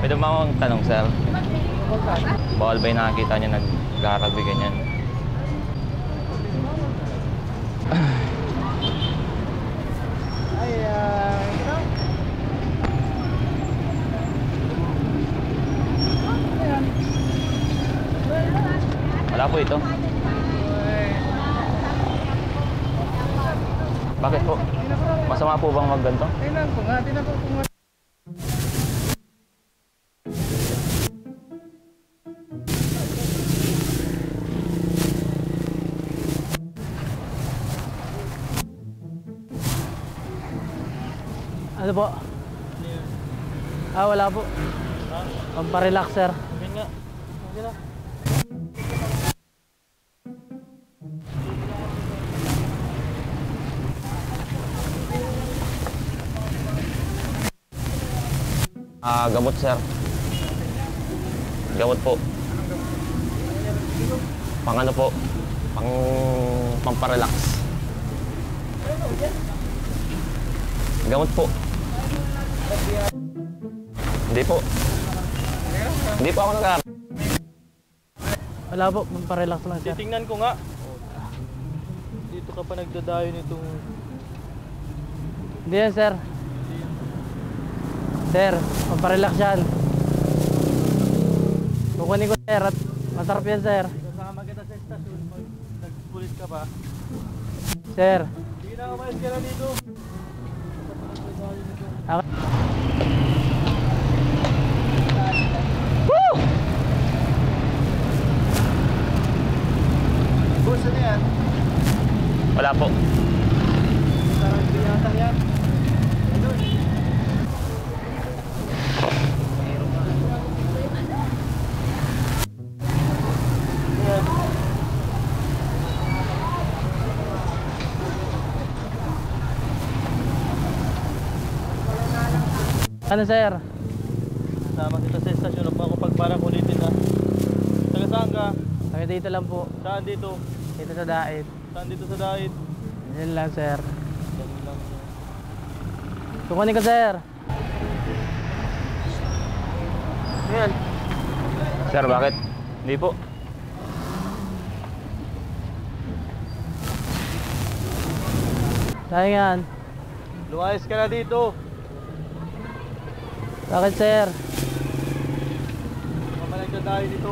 Pwede ba akong tanong, sir? Bawal ba yung nakakita niyo nag-rugby ganyan? Wala po ito. Bakit po? Masama po bang magganto? Tingnan ko nga. Ano po? Wala po. Pamparelax, sir. Okay nga. Okay na. Gamot, sir. Gamot po. Pang ano po? Pamparelax. Gamot po. Hindi po. Hindi po ako nag-aaral. Wala po, pamparelax lang, sir. Titingnan ko nga. Dito ka pa nagdadayo nitong... Hindi yan, sir. Sir, pamparelax yan. Kukunin ko, sir, at masarap yan, sir. Kasama kita sa estasyon pag nagpulit ka pa. Sir. Hindi na umayos ka na dito. Okay. Woo! Boss, ano yan? Wala po. Sarang binata yan. Ano, sir? Sama kita sa estasyon pa ako pagparang ulitin na. Taga saan ka? Kami dito lang po. Saan dito? Dito sa Dait. Saan dito sa Dait? Yan lang, sir. Ganun lang. Kukunin ko, sir. Ayan. Sir, bakit? Hindi po. Sayang yan. Lumayas ka na dito. Bakit, sir? Mamalag na tayo dito.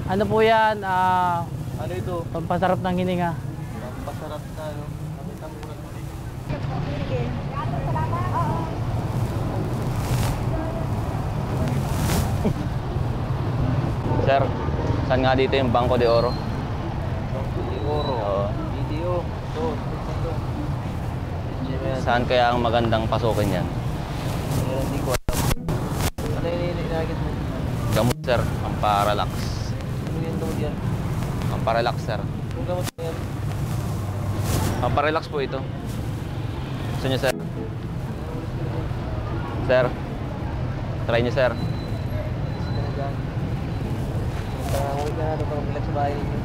Ano po yan? Ano ito? Pampasarap ng hininga. Masarap na, no? Nakita mo na. Sir, saan nga dito yung Bangko de Oro? Siguro. Oo. Video. Ito. Saan kaya ang magandang pasukin yan? Hindi ko alam. Ano yung inagit mo? Gamot, sir. Pamparelax. Ano yung gamot yan? Pamparelax, sir. Yung gamot na yan? Pamparelax po ito. Gusto nyo, sir? Sir? Try nyo, sir. Uwi ka na doon pang bilag sa bahay ninyo.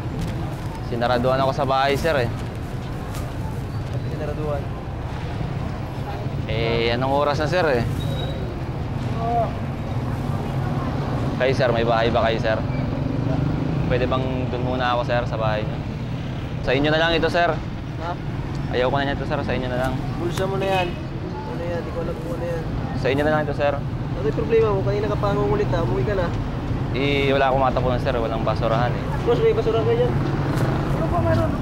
Sinaraduhan ako sa bahay, sir, eh. Kasi sinaraduhan. Anong oras na, sir, eh? Kayo, sir, may bahay ba kayo, sir? Pwede bang dun muna ako, sir, sa bahay nyo? Sa inyo na lang ito, sir. Ha? Ayaw ko na ito, sir. Sa inyo na lang. Bulsa mo na yan. Ano yan? Di ko alam kung ano yan. Sa inyo na lang ito, sir. Ano yung problema mo? Kanina ka pa ngungulit na. Umuwi ka na. Wala akong matapunan, sir. Walang basurahan, eh. Boss, may basuran ka dyan? Ano pa meron?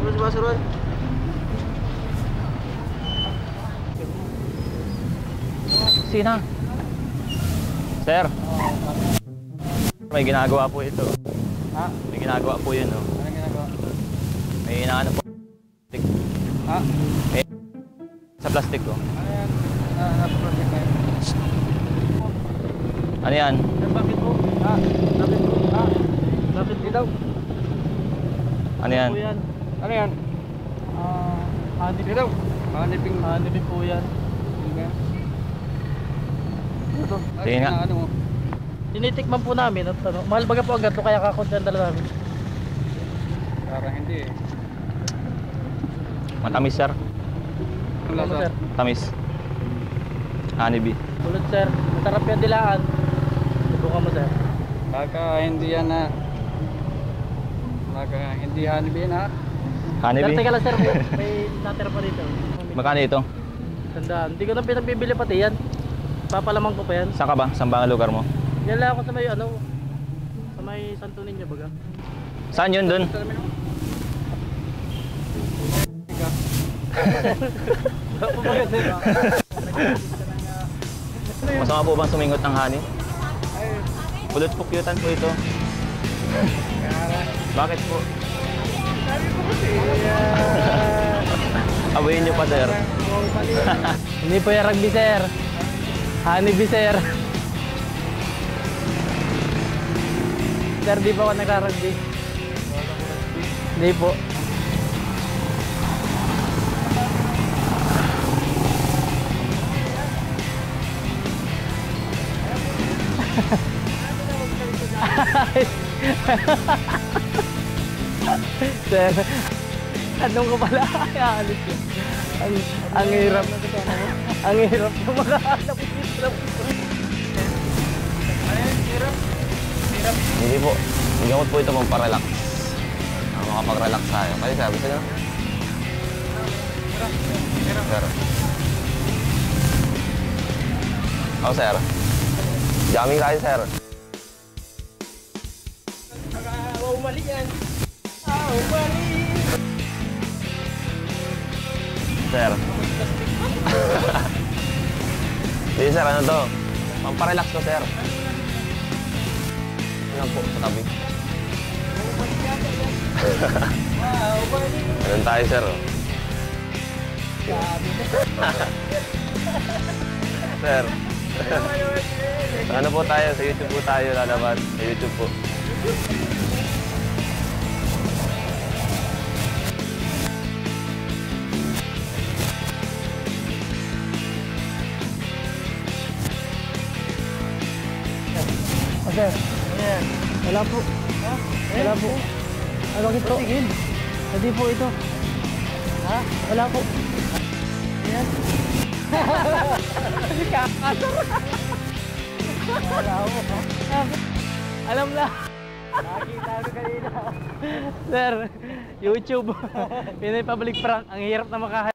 Ano sa basuran? Sina? Sir! May ginagawa po ito. Ha? May ginagawa po yun, oh. Ano ginagawa? May inaano po. Plastic. Ha? Sa plastic, oh. Ano yan? Nasa project na yun. Ano yan? Bakit po? Ha? Bakit po? Ha? Bakit po daw? Ano yan? Po yan. Ano yan? Hanip. Ito. Haniping. Haniping po yan. Ano to? Tingin nga. Ano mo? Tinitikman po namin at ano, mahal baga po ang gato kaya kakontent talaga namin. Parang hindi eh. Matamis, sir. Ano, sir? Tamis. Honeybee. Kulot sir, masarap yan dilaan. Subukan mo sir. Baka hindi yan na. Baka hindi hanibin ha. Sir, Honeybee? teka lang sir, may natira pa dito. Magkano ito? Tandaan, hindi ko na pinagbibili pati yan. Papalamang ko pa yan. Saan ka ba? Saan ba ang lugar mo? Yan lang ako sa may ano, sa may Santo Niño baga. Saan yun dun? Masama po bang sumingot ng honey? Pulot po, cutan po ito. Bakit po? Abuyin nyo pa, sir. Hindi po yung rugby sir. Honeybee sir. Sir, di pa ako nagra-rugby. Hindi po. Sir, anong ko pala? Alis yun. Ang hirap. Ang hirap na makahanap dito. Hindi po. Ang gamot po ito pamparelax. Makapag-relax tayo. Kasi sabi sa'yo. Sir. Oh, sir. Jamming tayo, sir. Mali yan. Mali. Sir. Hindi, sir. Ano to? Pamparelax ko, sir. Ano po, sa tabi. Ganun tayo, sir. Sir. Ano po tayo? Sa YouTube po tayo lalabas. Sa YouTube po. Sir, wala po. Wala po. Ay, bakit po? Hindi po ito. Ha? Wala po. Ayan. Kasi kakasar. Wala po. Alam na. Nakikita ko kanina. Sir, YouTube. Pinay public prank. Ang hirap na makahanap.